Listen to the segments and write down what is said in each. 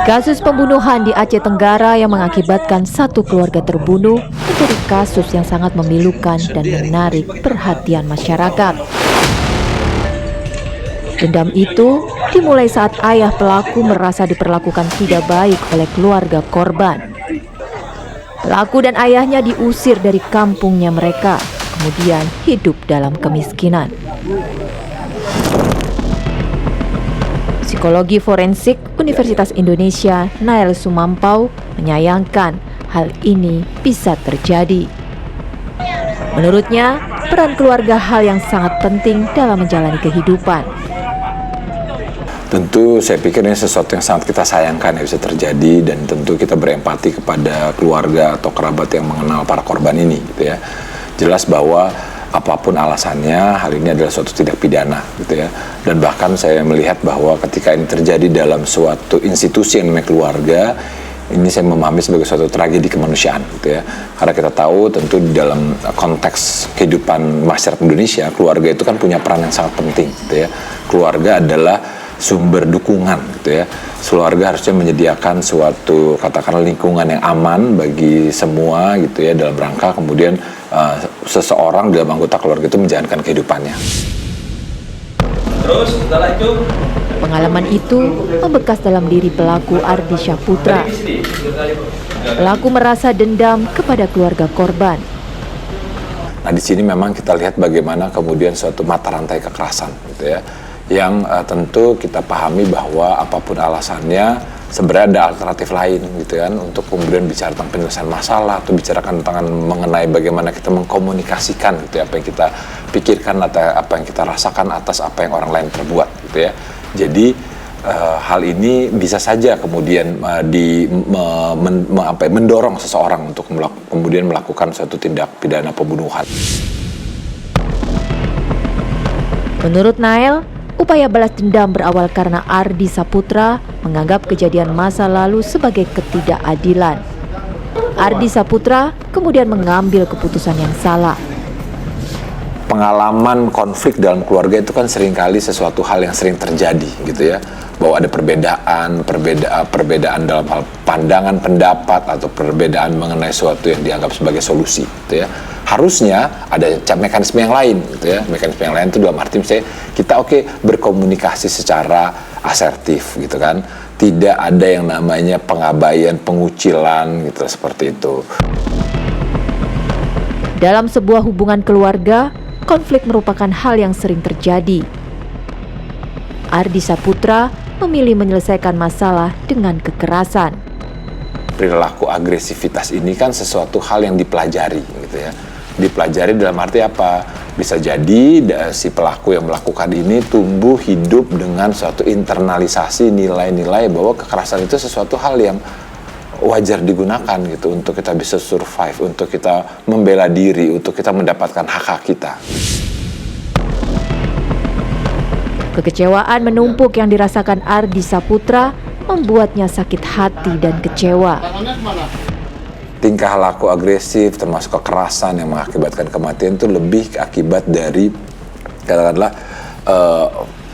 Kasus pembunuhan di Aceh Tenggara yang mengakibatkan satu keluarga terbunuh menjadi kasus yang sangat memilukan dan menarik perhatian masyarakat. Dendam itu dimulai saat ayah pelaku merasa diperlakukan tidak baik oleh keluarga korban. Pelaku dan ayahnya diusir dari kampungnya mereka, kemudian hidup dalam kemiskinan. Psikologi forensik Universitas Indonesia Nael Sumampau menyayangkan hal ini bisa terjadi. Menurutnya, peran keluarga hal yang sangat penting dalam menjalani kehidupan. Tentu saya pikir ini sesuatu yang sangat kita sayangkan yang bisa terjadi, dan tentu kita berempati kepada keluarga atau kerabat yang mengenal para korban ini, gitu ya. Jelas bahwa apapun alasannya, hal ini adalah suatu tindak pidana, gitu ya. Dan bahkan saya melihat bahwa ketika ini terjadi dalam suatu institusi yang namanya keluarga, ini saya memahami sebagai suatu tragedi kemanusiaan, gitu ya. Karena kita tahu tentu di dalam konteks kehidupan masyarakat Indonesia, keluarga itu kan punya peran yang sangat penting, gitu ya. Keluarga adalah sumber dukungan, gitu ya. Keluarga harusnya menyediakan suatu katakanlah lingkungan yang aman bagi semua, gitu ya, dalam rangka kemudian seseorang dalam anggota keluarga itu menjalankan kehidupannya. Terus setelah itu Pengalaman itu membekas dalam diri pelaku Ardi Syaputra. Pelaku merasa dendam kepada keluarga korban. Nah, di sini memang kita lihat bagaimana kemudian suatu mata rantai kekerasan, gitu ya, yang tentu kita pahami bahwa apapun alasannya sebenarnya ada alternatif lain, gitu kan, untuk kemudian bicara tentang penyelesaian masalah atau bicarakan tentang mengenai bagaimana kita mengkomunikasikan, gitu ya, apa yang kita pikirkan atau apa yang kita rasakan atas apa yang orang lain perbuat, gitu ya. Jadi hal ini bisa saja kemudian mendorong seseorang untuk kemudian melakukan suatu tindak pidana pembunuhan. Menurut Nael, upaya balas dendam berawal karena Ardi Saputra menganggap kejadian masa lalu sebagai ketidakadilan. Ardi Saputra kemudian mengambil keputusan yang salah. Pengalaman konflik dalam keluarga itu kan seringkali sesuatu hal yang sering terjadi, gitu ya, bahwa ada perbedaan dalam hal pandangan pendapat atau perbedaan mengenai sesuatu yang dianggap sebagai solusi, gitu ya. Harusnya ada mekanisme yang lain, gitu ya. Mekanisme yang lain itu dalam arti misalnya kita berkomunikasi secara asertif, gitu kan. Tidak ada yang namanya pengabaian, pengucilan, gitu, seperti itu. Dalam sebuah hubungan keluarga, konflik merupakan hal yang sering terjadi. Ardi Saputra memilih menyelesaikan masalah dengan kekerasan. Perilaku agresivitas ini kan sesuatu hal yang dipelajari, gitu ya. Dipelajari dalam arti apa? Bisa jadi si pelaku yang melakukan ini tumbuh hidup dengan suatu internalisasi nilai-nilai bahwa kekerasan itu sesuatu hal yang wajar digunakan, gitu, untuk kita bisa survive, untuk kita membela diri, untuk kita mendapatkan hak-hak kita. Kekecewaan menumpuk yang dirasakan Ardi Saputra membuatnya sakit hati dan kecewa. Tingkah laku agresif termasuk kekerasan yang mengakibatkan kematian itu lebih akibat dari katakanlah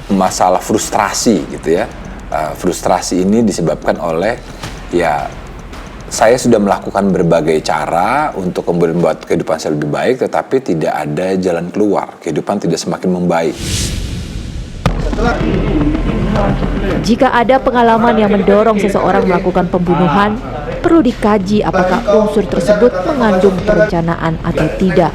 masalah frustrasi, gitu ya. Frustrasi ini disebabkan oleh saya sudah melakukan berbagai cara untuk kemudian membuat kehidupan saya lebih baik, tetapi tidak ada jalan keluar. Kehidupan tidak semakin membaik. Jika ada pengalaman yang mendorong seseorang melakukan pembunuhan, perlu dikaji apakah unsur tersebut mengandung perencanaan atau tidak.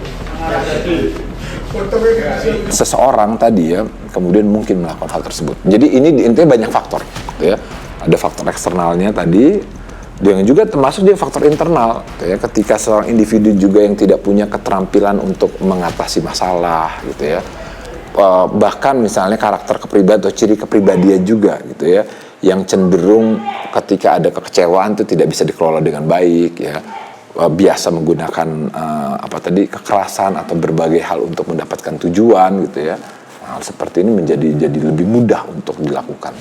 Seseorang tadi kemudian mungkin melakukan hal tersebut. Jadi ini intinya banyak faktor, gitu ya. Ada faktor eksternalnya tadi, yang juga termasuk dia faktor internal, gitu ya. Ketika seorang individu juga yang tidak punya keterampilan untuk mengatasi masalah, gitu ya. Bahkan misalnya karakter kepribadian atau ciri kepribadian juga, gitu ya, yang cenderung ketika ada kekecewaan itu tidak bisa dikelola dengan baik, ya, biasa menggunakan kekerasan atau berbagai hal untuk mendapatkan tujuan, gitu ya. Hal seperti ini menjadi lebih mudah untuk dilakukan.